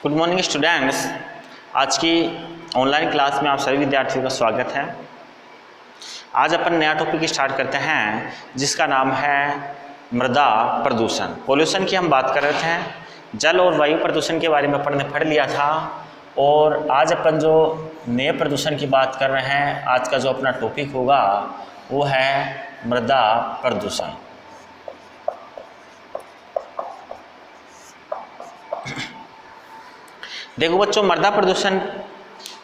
Good morning students. आज की online class में आप सभी विद्यार्थियों का स्वागत है। आज अपन नया टॉपिक स्टार्ट करते हैं जिसका नाम है मृदा प्रदूषण। पोल्यूशन की हम बात कर रहे थे, जल और वायु प्रदूषण के बारे में अपन ने पढ़ लिया था और आज अपन जो नए प्रदूषण की बात कर रहे हैं, आज का जो अपना टॉपिक होगा वो है मृदा प्रदूषण। देखो बच्चों, मृदा प्रदूषण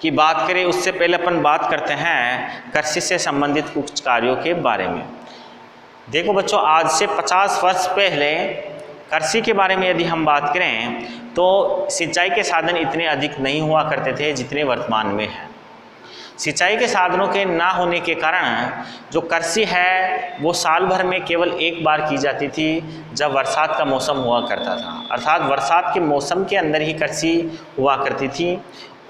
की बात करें उससे पहले अपन बात करते हैं कृषि से संबंधित कुछ कार्यों के बारे में। देखो बच्चों, आज से 50 वर्ष पहले कृषि के बारे में यदि हम बात करें तो सिंचाई के साधन इतने अधिक नहीं हुआ करते थे जितने वर्तमान में हैं। सिंचाई के साधनों के ना होने के कारण जो कृषि है वो साल भर में केवल एक बार की जाती थी, जब बरसात का मौसम हुआ करता था। अर्थात बरसात के मौसम के अंदर ही कृषि हुआ करती थी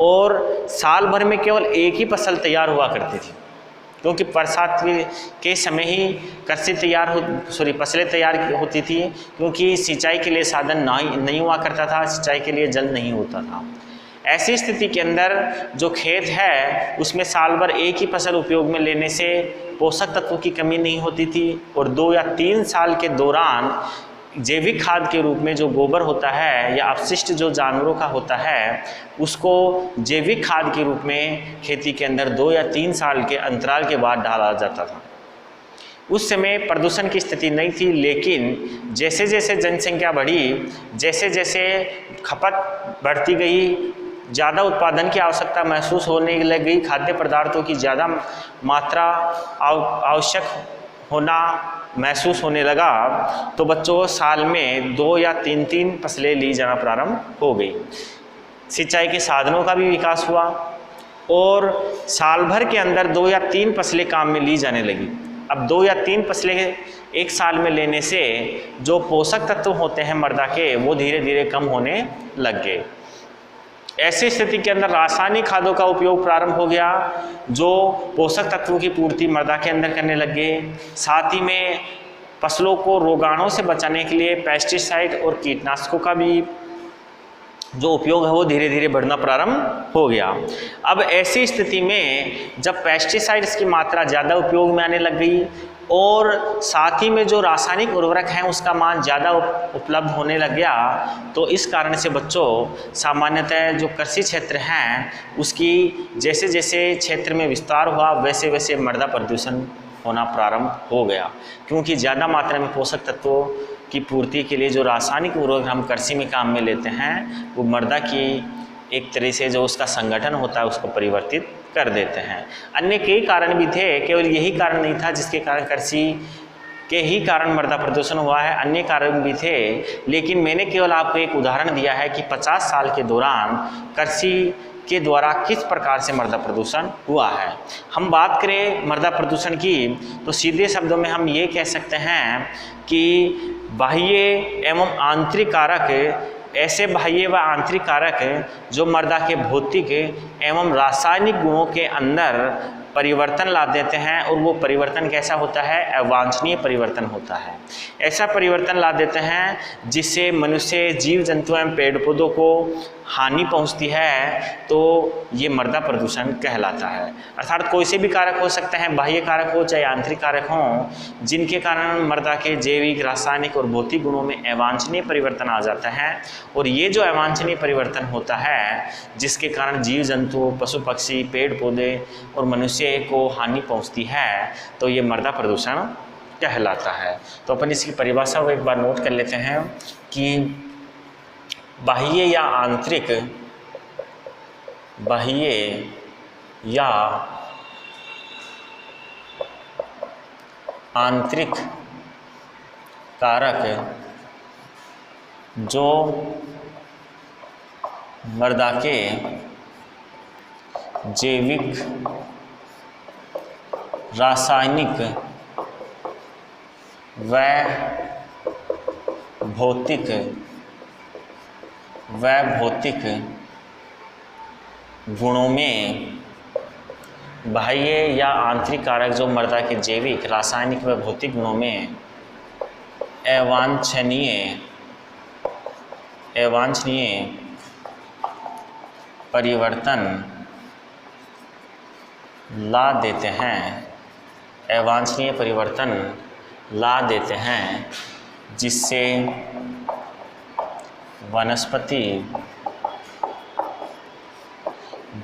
और साल भर में केवल एक ही फसल तैयार हुआ करती थी, क्योंकि बरसात के समय ही कृषि फसलें तैयार होती थी, क्योंकि सिंचाई के लिए साधन नहीं हुआ करता था, सिंचाई के लिए जल नहीं होता था। ऐसी स्थिति के अंदर जो खेत है उसमें साल भर एक ही फसल उपयोग में लेने से पोषक तत्वों की कमी नहीं होती थी और 2 या 3 साल के दौरान जैविक खाद के रूप में जो गोबर होता है या अपशिष्ट जो जानवरों का होता है उसको जैविक खाद के रूप में खेती के अंदर 2 या 3 साल के अंतराल के बाद डाला जाता था। उस समय प्रदूषण की स्थिति नहीं थी, लेकिन जैसे जैसे जनसंख्या बढ़ी, जैसे जैसे खपत बढ़ती गई, ज़्यादा उत्पादन की आवश्यकता महसूस होने लगी, खाद्य पदार्थों की ज़्यादा मात्रा आवश्यक होना महसूस होने लगा, तो बच्चों साल में 2 या 3 फसलें ली जाना प्रारंभ हो गई। सिंचाई के साधनों का भी विकास हुआ और साल भर के अंदर 2 या 3 फसलें काम में ली जाने लगी। अब 2 या 3 फसलें एक साल में लेने से जो पोषक तत्व होते हैं मृदा के वो धीरे धीरे कम होने लग गए। ऐसी स्थिति के अंदर रासायनिक खादों का उपयोग प्रारंभ हो गया, जो पोषक तत्वों की पूर्ति मृदा के अंदर करने लग गए। साथ ही में फसलों को रोगाणुओं से बचाने के लिए पेस्टिसाइड और कीटनाशकों का भी जो उपयोग है वो धीरे धीरे बढ़ना प्रारंभ हो गया। अब ऐसी स्थिति में जब पेस्टिसाइड्स की मात्रा ज़्यादा उपयोग में आने लग गई और साथ ही में जो रासायनिक उर्वरक हैं उसका मान ज़्यादा उपलब्ध होने लग गया, तो इस कारण से बच्चों सामान्यतः जो कृषि क्षेत्र हैं उसकी जैसे जैसे क्षेत्र में विस्तार हुआ वैसे वैसे मृदा प्रदूषण होना प्रारंभ हो गया, क्योंकि ज़्यादा मात्रा में पोषक तत्वों की पूर्ति के लिए जो रासायनिक उर्वरक हम कृषि में काम में लेते हैं वो मृदा की एक तरह से जो उसका संगठन होता है उसको परिवर्तित कर देते हैं। अन्य कई कारण भी थे, केवल यही कारण नहीं था जिसके कारण कृषि के ही कारण मृदा प्रदूषण हुआ है, अन्य कारण भी थे, लेकिन मैंने केवल आपको एक उदाहरण दिया है कि 50 साल के दौरान कृषि के द्वारा किस प्रकार से मृदा प्रदूषण हुआ है। हम बात करें मृदा प्रदूषण की तो सीधे शब्दों में हम ये कह सकते हैं कि बाह्य एवं आंतरिक कारक, ऐसे बाह्य व आंतरिक कारक जो मृदा के भौतिक एवं रासायनिक गुणों के अंदर परिवर्तन ला देते हैं, और वो परिवर्तन कैसा होता है? अवांछनीय परिवर्तन होता है। ऐसा परिवर्तन ला देते हैं जिससे मनुष्य, जीव जंतु एवं पेड़ पौधों को हानि पहुंचती है, तो ये मृदा प्रदूषण कहलाता है। अर्थात कोई से भी कारक हो सकते हैं, बाह्य कारक हो चाहे आंतरिक कारक हों, जिनके कारण मृदा के जैविक, रासायनिक और भौतिक गुणों में अवांछनीय परिवर्तन आ जाता है। और ये जो अवांछनीय परिवर्तन होता है जिसके कारण जीव जंतु, पशु पक्षी, पेड़ पौधे और मनुष्य को हानि पहुंचती है, तो ये मृदा प्रदूषण कहलाता है। तो अपन इसकी परिभाषा को एक बार नोट कर लेते हैं कि बाह्य या आंतरिक कारक जो मृदा के जैविक, रासायनिक व भौतिक गुणों में, बाह्य या आंतरिक कारक जो मृदा के जैविक, रासायनिक व भौतिक गुणों में अवांछनीय परिवर्तन ला देते हैं, अवांछनीय परिवर्तन ला देते हैं, जिससे वनस्पति,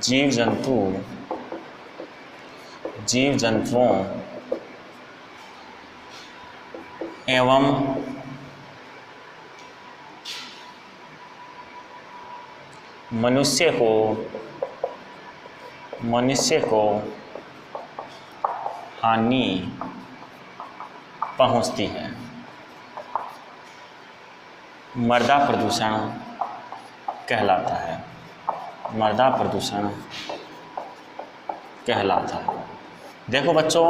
जीव जंतुओं एवं मनुष्य को हानि पहुंचती है। मृदा प्रदूषण कहलाता है, मृदा प्रदूषण कहलाता है। देखो बच्चों,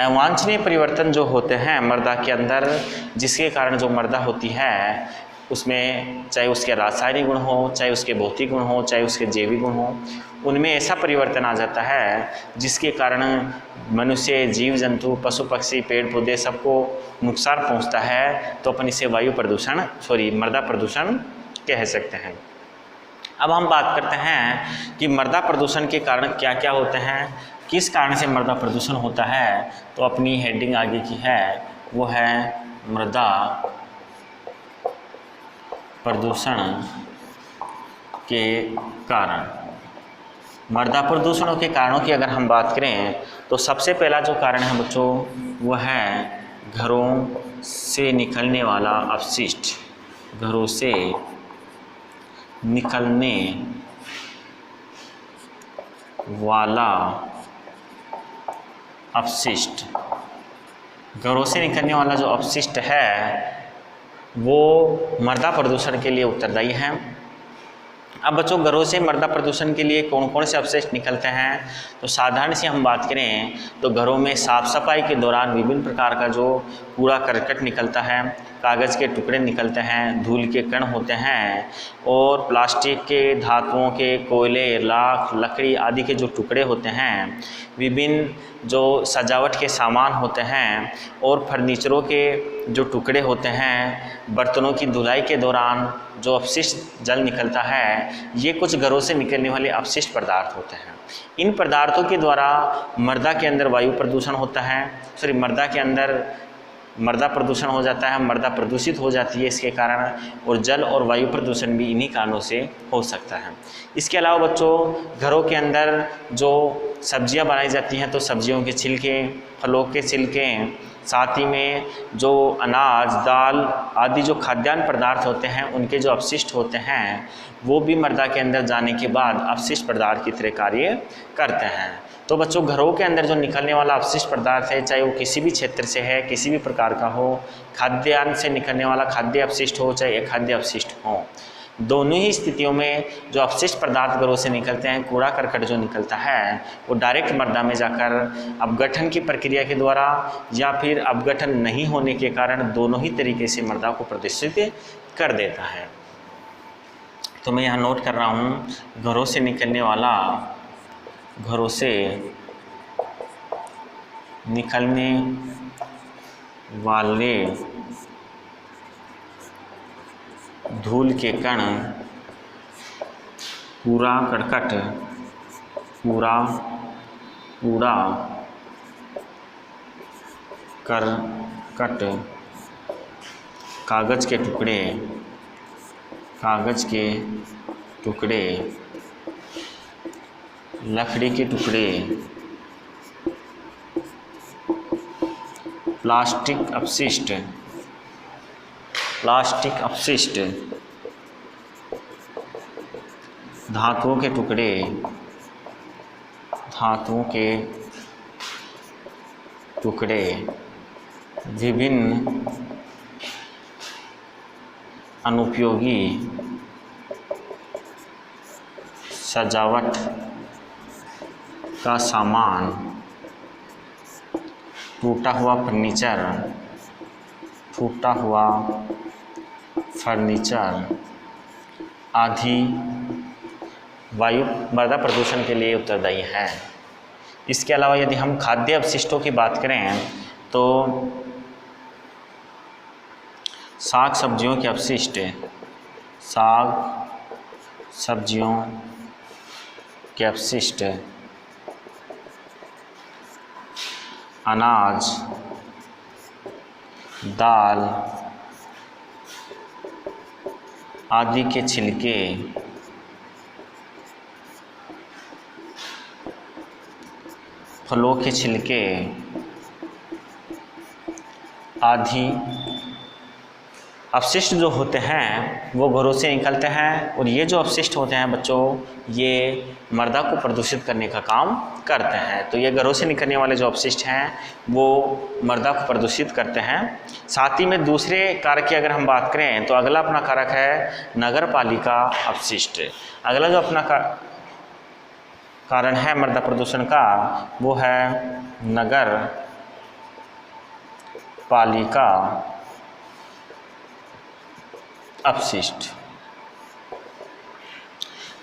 अवांछनीय परिवर्तन जो होते हैं मृदा के अंदर, जिसके कारण जो मृदा होती है उसमें चाहे उसके रासायनिक गुण हो, चाहे उसके भौतिक गुण हो, चाहे उसके जैविक गुण हो, उनमें ऐसा परिवर्तन आ जाता है जिसके कारण मनुष्य, जीव जंतु, पशु पक्षी, पेड़ पौधे सबको नुकसान पहुंचता है। तो अपन इसे मृदा प्रदूषण कह सकते हैं। अब हम बात करते हैं कि मृदा प्रदूषण के कारण क्या क्या होते हैं, किस कारण से मृदा प्रदूषण होता है। तो अपनी हेडिंग आगे की है, वो है मृदा प्रदूषण के कारण। मृदा प्रदूषणों के कारणों की अगर हम बात करें तो सबसे पहला जो कारण है बच्चों, वो है घरों से निकलने वाला अपशिष्ट। घरों से निकलने वाला अपशिष्ट। घरों से निकलने वाला जो अपशिष्ट है वो मृदा प्रदूषण के लिए उत्तरदायी है। अब बच्चों, घरों से मृदा प्रदूषण के लिए कौन कौन से अपशिष्ट निकलते हैं, तो साधारण से हम बात करें तो घरों में साफ सफाई के दौरान विभिन्न प्रकार का जो कूड़ा करकट निकलता है, कागज़ के टुकड़े निकलते हैं, धूल के कण होते हैं, और प्लास्टिक के, धातुओं के, कोयले, राख, लकड़ी आदि के जो टुकड़े होते हैं, विभिन्न जो सजावट के सामान होते हैं, और फर्नीचरों के जो टुकड़े होते हैं, बर्तनों की धुलाई के दौरान जो अपशिष्ट जल निकलता है, ये कुछ घरों से निकलने वाले अपशिष्ट पदार्थ होते हैं। इन पदार्थों के द्वारा मृदा के अंदर वायु प्रदूषण होता है, मृदा के अंदर मृदा प्रदूषण हो जाता है, मृदा प्रदूषित हो जाती है इसके कारण, और जल और वायु प्रदूषण भी इन्हीं कारणों से हो सकता है। इसके अलावा बच्चों, घरों के अंदर जो सब्जियां बनाई जाती हैं तो सब्जियों के छिलके, फलों के छिलके, साथ ही में जो अनाज, दाल आदि जो खाद्यान्न पदार्थ होते हैं उनके जो अपशिष्ट होते हैं वो भी मृदा के अंदर जाने के बाद अपशिष्ट पदार्थ की तरह कार्य करते हैं। तो बच्चों, घरों के अंदर जो निकलने वाला अपशिष्ट पदार्थ है, चाहे वो किसी भी क्षेत्र से है, किसी भी प्रकार का हो, खाद्यान्न से निकलने वाला खाद्य अपशिष्ट हो चाहे अखाद्य अपशिष्ट हो, दोनों ही स्थितियों में जो अपशिष्ट पदार्थ घरों से निकलते हैं, कूड़ा करकट जो निकलता है, वो डायरेक्ट मृदा में जाकर अपघटन की प्रक्रिया के द्वारा या फिर अपघटन नहीं होने के कारण दोनों ही तरीके से मृदा को प्रदूषित कर देता है। तो मैं यहाँ नोट कर रहा हूँ, घरों से निकलने वाले धूल के कण, कूड़ा करकट, कूड़ा करकट, कागज़ के टुकड़े, लकड़ी के टुकड़े, प्लास्टिक अपशिष्ट, धातुओं के टुकड़े, विभिन्न अनुपयोगी सजावट का सामान, टूटा हुआ फर्नीचर आदि वायु मृदा प्रदूषण के लिए उत्तरदायी है। इसके अलावा यदि हम खाद्य अपशिष्टों की बात करें तो साग सब्जियों के अपशिष्ट अनाज, दाल आदि के छिलके फलों के छिलके आदि अपशिष्ट जो होते हैं वो घरों से निकलते हैं, और ये जो अपशिष्ट होते हैं बच्चों ये मृदा को प्रदूषित करने का काम करते हैं। तो ये घरों से निकलने वाले जो अपशिष्ट हैं वो मृदा को प्रदूषित करते हैं। साथ ही में दूसरे कारक की अगर हम बात करें तो अगला अपना कारक है नगर पालिका अपशिष्ट। अगला जो अपना कारण है मृदा प्रदूषण का वो है नगर पालिका अपशिष्ट।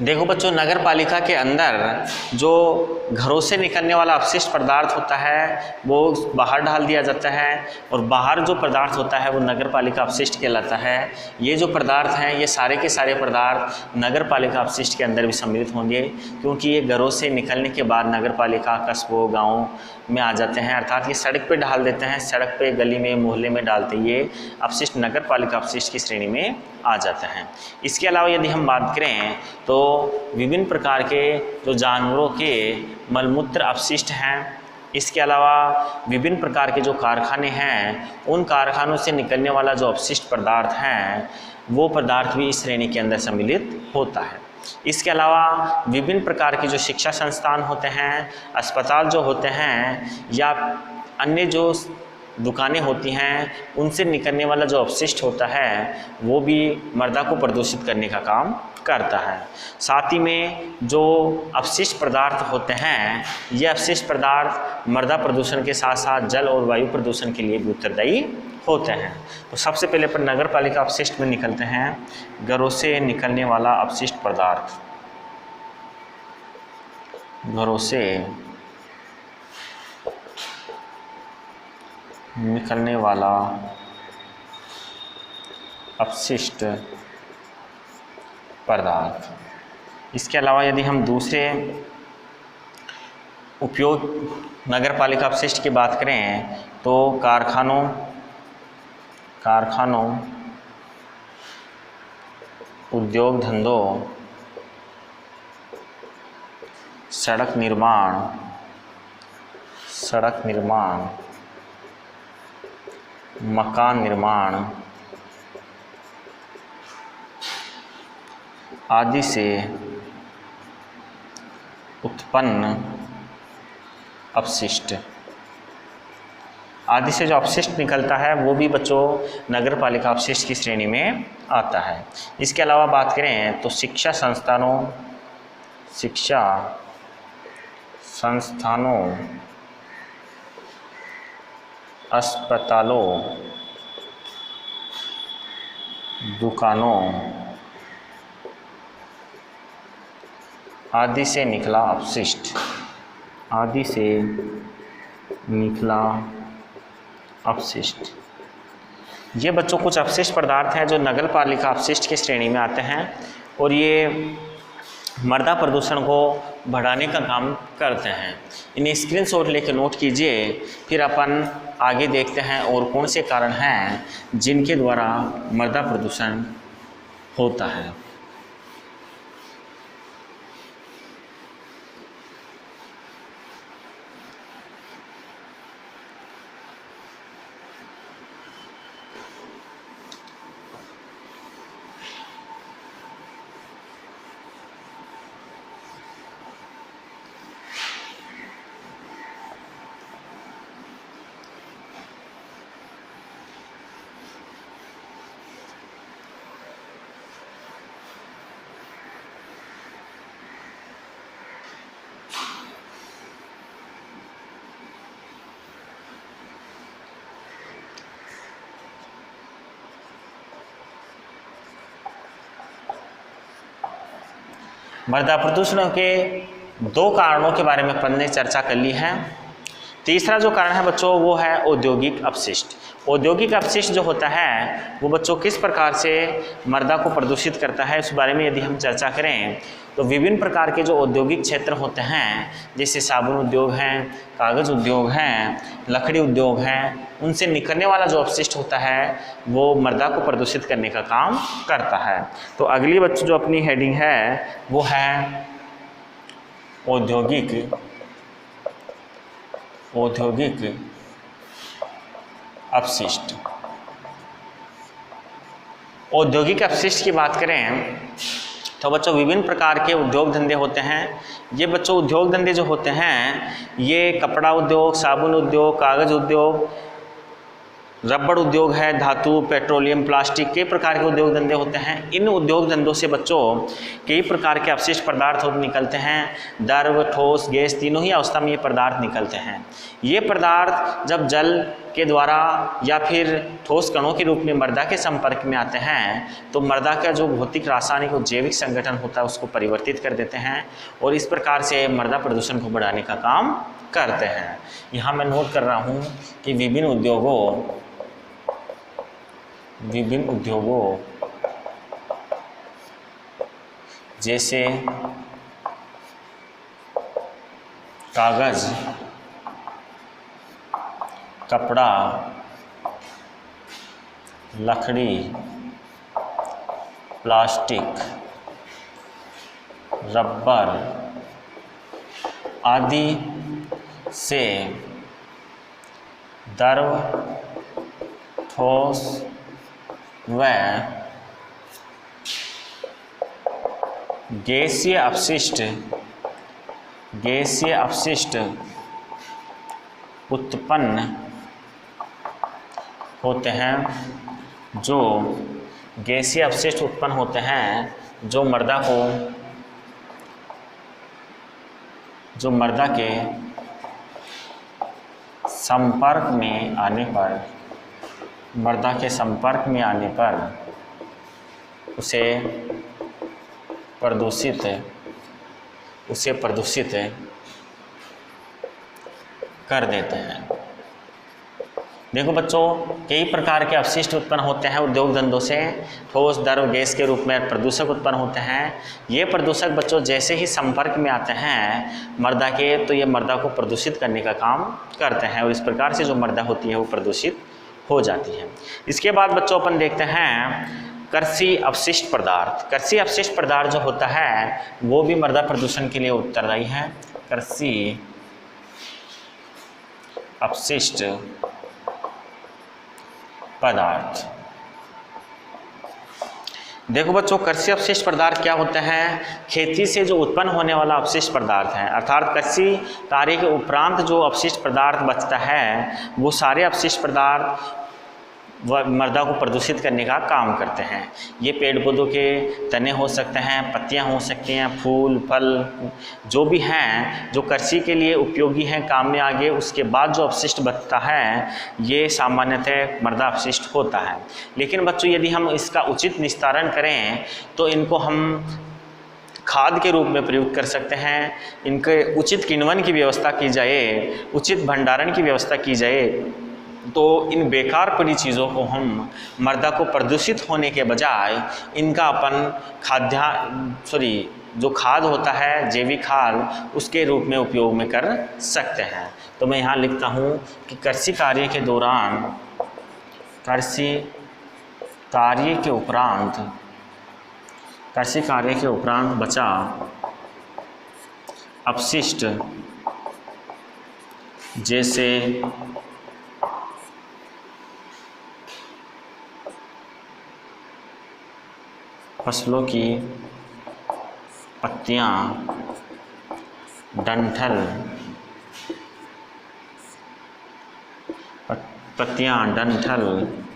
देखो बच्चों, नगर पालिका के अंदर जो घरों से निकलने वाला अपशिष्ट पदार्थ होता है वो बाहर डाल दिया जाता है, और बाहर जो पदार्थ होता है वो नगर पालिका अपशिष्ट कहलाता है। ये जो पदार्थ हैं ये सारे के सारे पदार्थ नगर पालिका अपशिष्ट के अंदर भी सम्मिलित होंगे, क्योंकि ये घरों से निकलने के बाद नगर पालिका कस्बों गाँव में आ जाते हैं, अर्थात ये सड़क पे डाल देते हैं, सड़क पे गली में मोहल्ले में डालते ये अपशिष्ट नगर पालिका अपशिष्ट की श्रेणी में आ जाते हैं। इसके अलावा यदि हम बात करें तो विभिन्न प्रकार के जो जानवरों के मलमूत्र अपशिष्ट हैं, इसके अलावा विभिन्न प्रकार के जो कारखाने हैं उन कारखानों से निकलने वाला जो अपशिष्ट पदार्थ हैं वो पदार्थ भी इस श्रेणी के अंदर सम्मिलित होता है। इसके अलावा विभिन्न प्रकार के जो शिक्षा संस्थान होते हैं, अस्पताल जो होते हैं, या अन्य जो दुकानें होती हैं उनसे निकलने वाला जो अपशिष्ट होता है वो भी मृदा को प्रदूषित करने का काम करता है। साथ ही में जो अपशिष्ट पदार्थ होते हैं ये अपशिष्ट पदार्थ मृदा प्रदूषण के साथ साथ जल और वायु प्रदूषण के लिए भी उत्तरदायी होते हैं। तो सबसे पहले पर नगर पालिका अपशिष्ट में निकलते हैं घरों से निकलने वाला अपशिष्ट पदार्थ। घरों से निकलने वाला अपशिष्ट पदार्थ। इसके अलावा यदि हम दूसरे उपयोग नगर पालिका अपशिष्ट की बात करें तो कारखानों उद्योग धंधों, सड़क निर्माण, मकान निर्माण आदि से उत्पन्न अपशिष्ट, आदि से जो अपशिष्ट निकलता है वो भी बच्चों नगर पालिका अपशिष्ट की श्रेणी में आता है। इसके अलावा बात करें तो शिक्षा संस्थानों, अस्पतालों, दुकानों आदि से निकला अपशिष्ट। ये बच्चों कुछ अपशिष्ट पदार्थ हैं जो नगर पालिका अपशिष्ट की श्रेणी में आते हैं, और ये मृदा प्रदूषण को बढ़ाने का काम करते हैं। इन्हें स्क्रीनशॉट लेकर नोट कीजिए, फिर अपन आगे देखते हैं और कौन से कारण हैं जिनके द्वारा मृदा प्रदूषण होता है। मृदा प्रदूषण के दो कारणों के बारे में अपन ने चर्चा कर ली है। तीसरा जो कारण है बच्चों वो है औद्योगिक अपशिष्ट। औद्योगिक अपशिष्ट जो होता है वो बच्चों किस प्रकार से मृदा को प्रदूषित करता है, इस बारे में यदि हम चर्चा करें तो विभिन्न प्रकार के जो औद्योगिक क्षेत्र होते हैं, जैसे साबुन उद्योग हैं, कागज़ उद्योग हैं, लकड़ी उद्योग हैं, उनसे निकलने वाला जो अपशिष्ट होता है वो मृदा को प्रदूषित करने का काम करता है। तो अगली बच्चों जो अपनी हेडिंग है वो है औद्योगिक अपशिष्ट। औद्योगिक अपशिष्ट की बात करें तो बच्चों विभिन्न प्रकार के उद्योग धंधे होते हैं। ये बच्चों उद्योग धंधे जो होते हैं ये कपड़ा उद्योग, साबुन उद्योग, कागज़ उद्योग, रबड़ उद्योग है, धातु, पेट्रोलियम, प्लास्टिक, कई प्रकार के उद्योग धंधे होते हैं। इन उद्योग धंधों से बच्चों कई प्रकार के अपशिष्ट पदार्थ निकलते हैं। द्रव, ठोस, गैस, तीनों ही अवस्था में ये पदार्थ निकलते हैं। ये पदार्थ जब जल के द्वारा या फिर ठोस कणों के रूप में मृदा के संपर्क में आते हैं तो मृदा का जो भौतिक, रासायनिक और जैविक संगठन होता है उसको परिवर्तित कर देते हैं और इस प्रकार से मृदा प्रदूषण को बढ़ाने का काम करते हैं। यहाँ मैं नोट कर रहा हूँ कि विभिन्न उद्योगों जैसे कागज, कपड़ा, लकड़ी, प्लास्टिक, रबर आदि से द्रव, ठोस व गैसीय अपशिष्ट उत्पन्न होते हैं। जो गैसीय अपशिष्ट उत्पन्न होते हैं जो मृदा के संपर्क में आने पर उसे प्रदूषित कर देते हैं। देखो बच्चों कई प्रकार के अपशिष्ट उत्पन्न होते हैं उद्योग धंधों से। ठोस, द्रव, गैस के रूप में प्रदूषक उत्पन्न होते हैं। ये प्रदूषक बच्चों जैसे ही संपर्क में आते हैं मृदा के तो ये मृदा को प्रदूषित करने का काम करते हैं और इस प्रकार से जो मृदा होती है वो प्रदूषित हो जाती है। इसके बाद बच्चों अपन देखते हैं कृषि अपशिष्ट पदार्थ। कृषि अपशिष्ट पदार्थ जो होता है वो भी मृदा प्रदूषण के लिए उत्तरदायी है। कृषि अपशिष्ट पदार्थ। देखो बच्चों कृषि अपशिष्ट पदार्थ क्या होते हैं? खेती से जो उत्पन्न होने वाला अपशिष्ट पदार्थ है, अर्थात कृषि कार्य के उपरांत जो अपशिष्ट पदार्थ बचता है वो सारे अपशिष्ट पदार्थ वह मृदा को प्रदूषित करने का काम करते हैं। ये पेड़ पौधों के तने हो सकते हैं, पत्तियां हो सकती हैं, फूल, फल जो भी हैं जो कृषि के लिए उपयोगी हैं, काम में आगे, उसके बाद जो अपशिष्ट बचता है ये सामान्यतः मृदा अपशिष्ट होता है। लेकिन बच्चों यदि हम इसका उचित निस्तारण करें तो इनको हम खाद के रूप में प्रयुक्त कर सकते हैं। इनके उचित किण्वन की व्यवस्था की जाए, उचित भंडारण की व्यवस्था की जाए तो इन बेकार पड़ी चीज़ों को हम मृदा को प्रदूषित होने के बजाय इनका अपन जो खाद होता है, जैविक खाद, उसके रूप में उपयोग में कर सकते हैं। तो मैं यहाँ लिखता हूँ कि कृषि कार्य के उपरांत बचा अपशिष्ट जैसे फसलों की पत्तियां, डंठल,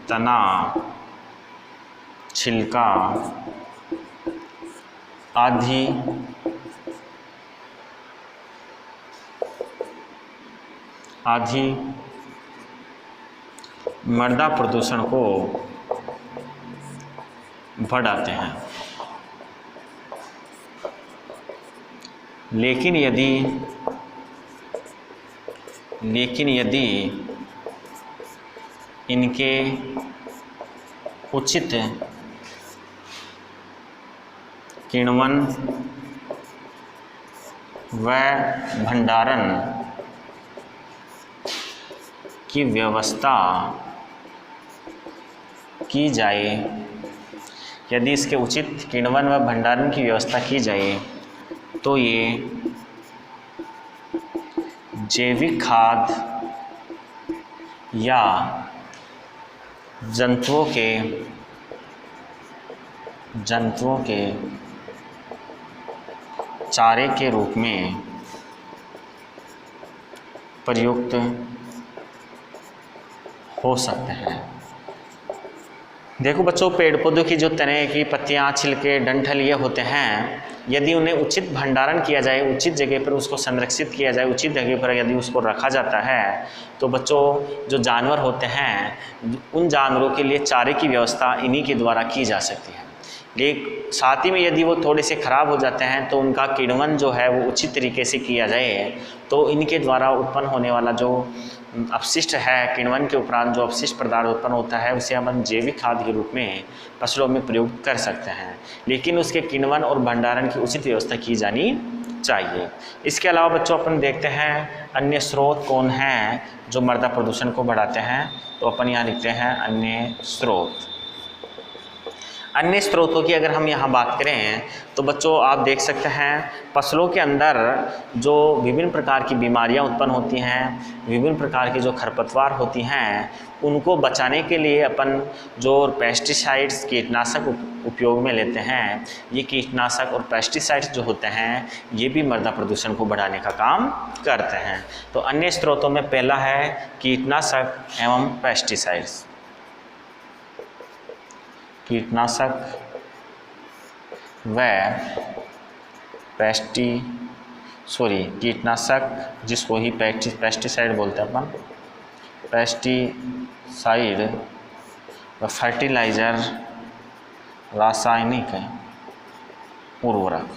तना, छिलका आदि मृदा प्रदूषण को बढ़ाते हैं। लेकिन यदि इनके उचित किण्वन व भंडारण की व्यवस्था की जाए। यदि इसके उचित किण्वन व भंडारण की व्यवस्था की जाए तो ये जैविक खाद या जंतुओं के चारे के रूप में प्रयुक्त हो सकते हैं। देखो बच्चों, पेड़ पौधों की जो तने की पत्तियां, छिलके, डंठल ये होते हैं, यदि उन्हें उचित भंडारण किया जाए, उचित जगह पर उसको संरक्षित किया जाए, उचित जगह पर यदि उसको रखा जाता है तो बच्चों जो जानवर होते हैं उन जानवरों के लिए चारे की व्यवस्था इन्हीं के द्वारा की जा सकती है। लेकिन साथ ही में यदि वो थोड़े से ख़राब हो जाते हैं तो उनका किण्वन जो है वो उचित तरीके से किया जाए तो इनके द्वारा उत्पन्न होने वाला जो अपशिष्ट है, किण्वन के उपरांत जो अपशिष्ट पदार्थ उत्पन्न होता है उसे हम जैविक खाद के रूप में फसलों में प्रयोग कर सकते हैं। लेकिन उसके किण्वन और भंडारण की उचित व्यवस्था की जानी चाहिए। इसके अलावा बच्चों अपन देखते हैं अन्य स्रोत कौन हैं जो मृदा प्रदूषण को बढ़ाते हैं। तो अपन यहाँ लिखते हैं अन्य स्रोत। अन्य स्रोतों की अगर हम यहाँ बात करें तो बच्चों आप देख सकते हैं फसलों के अंदर जो विभिन्न प्रकार की बीमारियाँ उत्पन्न होती हैं, विभिन्न प्रकार की जो खरपतवार होती हैं, उनको बचाने के लिए अपन जो पेस्टिसाइड्स कीटनाशक उपयोग में लेते हैं, ये कीटनाशक और पेस्टिसाइड्स जो होते हैं ये भी मृदा प्रदूषण को बढ़ाने का काम करते हैं। तो अन्य स्रोतों में पहला है कीटनाशक एवं पेस्टिसाइड्स। कीटनाशक व कीटनाशक जिसको ही पेस्टिसाइड बोलते हैं अपन, पेस्टिसाइड व फर्टिलाइज़र रासायनिक उर्वरक,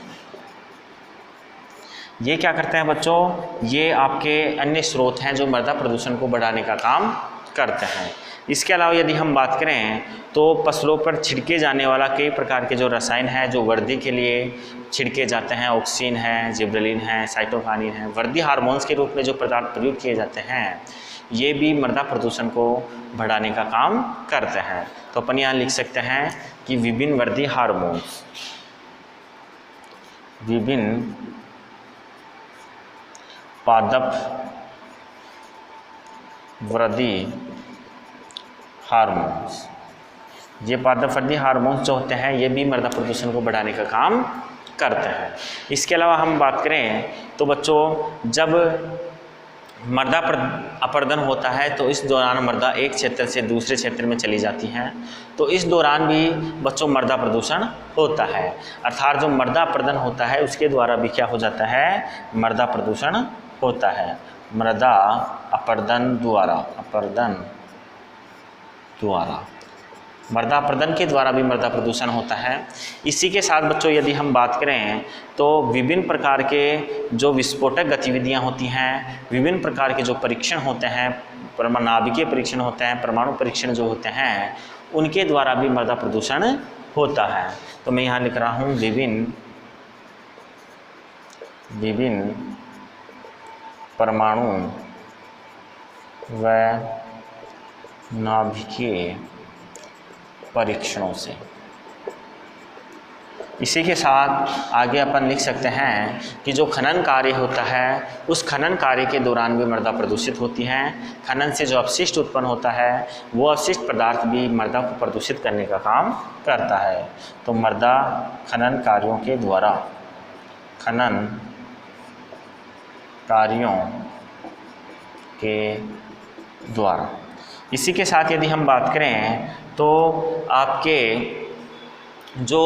ये क्या करते हैं बच्चों, ये आपके अन्य स्रोत हैं जो मृदा प्रदूषण को बढ़ाने का काम करते हैं। इसके अलावा यदि हम बात करें तो फसलों पर छिड़के जाने वाला कई प्रकार के जो रसायन हैं जो वृद्धि के लिए छिड़के जाते हैं, ऑक्सीन है, जिब्रेलिन है, साइटोकाइनिन है, वृद्धि हार्मोन्स के रूप में जो पदार्थ प्रयोग किए जाते हैं ये भी मृदा प्रदूषण को बढ़ाने का काम करते हैं। तो अपन यहाँ लिख सकते हैं कि विभिन्न वृद्धि हार्मोन्स, विभिन्न पादप वृद्धि हार्मोन्स, ये पादप वृद्धि हार्मोन्स जो होते हैं ये भी मृदा प्रदूषण को बढ़ाने का काम करते हैं। इसके अलावा हम बात करें तो बच्चों जब मृदा अपरदन होता है तो इस दौरान मृदा एक क्षेत्र से दूसरे क्षेत्र में चली जाती हैं, तो इस दौरान भी बच्चों मृदा प्रदूषण होता है। अर्थात जो मृदा अपरदन होता है उसके द्वारा भी क्या हो जाता है, मृदा प्रदूषण होता है। मृदा अपरदन मृदा अपरदन के द्वारा भी मृदा प्रदूषण होता है। इसी के साथ बच्चों यदि हम बात करें तो विभिन्न प्रकार के जो विस्फोटक गतिविधियां होती हैं, विभिन्न प्रकार के जो परीक्षण होते हैं, नाभिकीय परीक्षण होते हैं, परमाणु परीक्षण जो होते हैं, उनके द्वारा भी मृदा प्रदूषण होता है। तो मैं यहाँ लिख रहा हूँ विभिन्न परमाणु व नाभिकीय परीक्षणों से। इसी के साथ आगे अपन लिख सकते हैं कि जो खनन कार्य होता है उस खनन कार्य के दौरान भी मृदा प्रदूषित होती हैं। खनन से जो अपशिष्ट उत्पन्न होता है वो अपशिष्ट पदार्थ भी मृदा को प्रदूषित करने का काम करता है। तो मृदा खनन कार्यों के द्वारा, खनन कार्यों के द्वारा। इसी के साथ यदि हम बात करें तो आपके जो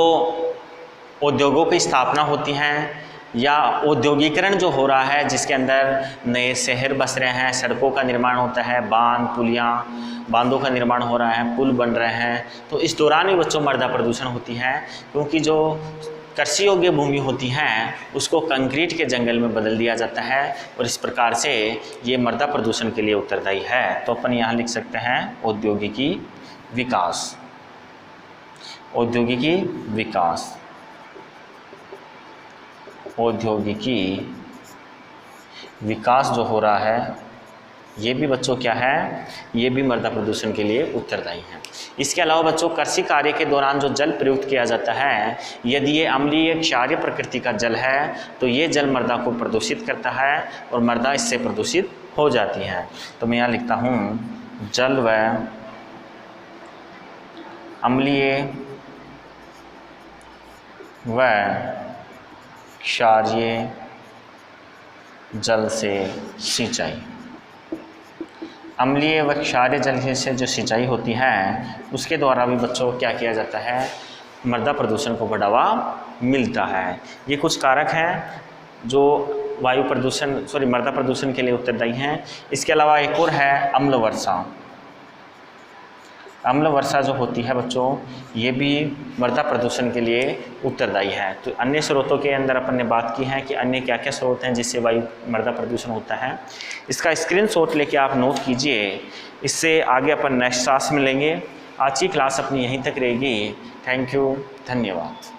उद्योगों की स्थापना होती हैं या औद्योगिकरण जो हो रहा है, जिसके अंदर नए शहर बस रहे हैं, सड़कों का निर्माण होता है, बांधों का निर्माण हो रहा है, पुल बन रहे हैं, तो इस दौरान भी बच्चों मृदा प्रदूषण होती है। क्योंकि जो कृषि योग्य भूमि होती हैं उसको कंक्रीट के जंगल में बदल दिया जाता है और इस प्रकार से ये मृदा प्रदूषण के लिए उत्तरदायी है। तो अपन यहाँ लिख सकते हैं औद्योगिकी विकास, औद्योगिकी विकास, औद्योगिकी विकास जो हो रहा है ये भी बच्चों क्या है, ये भी मृदा प्रदूषण के लिए उत्तरदायी है। इसके अलावा बच्चों कृषि कार्य के दौरान जो जल प्रयुक्त किया जाता है, यदि ये अम्लीय क्षारीय प्रकृति का जल है तो ये जल मृदा को प्रदूषित करता है और मृदा इससे प्रदूषित हो जाती है। तो मैं यहाँ लिखता हूँ जल व अम्लीय व क्षारीय जल से सिंचाई, अम्लीय व क्षारीय जल से जो सिंचाई होती है उसके द्वारा भी बच्चों क्या किया जाता है, मृदा प्रदूषण को बढ़ावा मिलता है। ये कुछ कारक हैं जो वायु प्रदूषण मृदा प्रदूषण के लिए उत्तरदायी हैं। इसके अलावा एक और है अम्ल वर्षा। अम्ल वर्षा जो होती है बच्चों ये भी मृदा प्रदूषण के लिए उत्तरदायी है। तो अन्य स्रोतों के अंदर अपन ने बात की है कि अन्य क्या क्या स्रोत हैं जिससे वायु मृदा प्रदूषण होता है। इसका स्क्रीनशॉट लेके आप नोट कीजिए। इससे आगे अपन नेक्स्ट क्लास में लेंगे। आज की क्लास अपनी यहीं तक रहेगी। थैंक यू, धन्यवाद।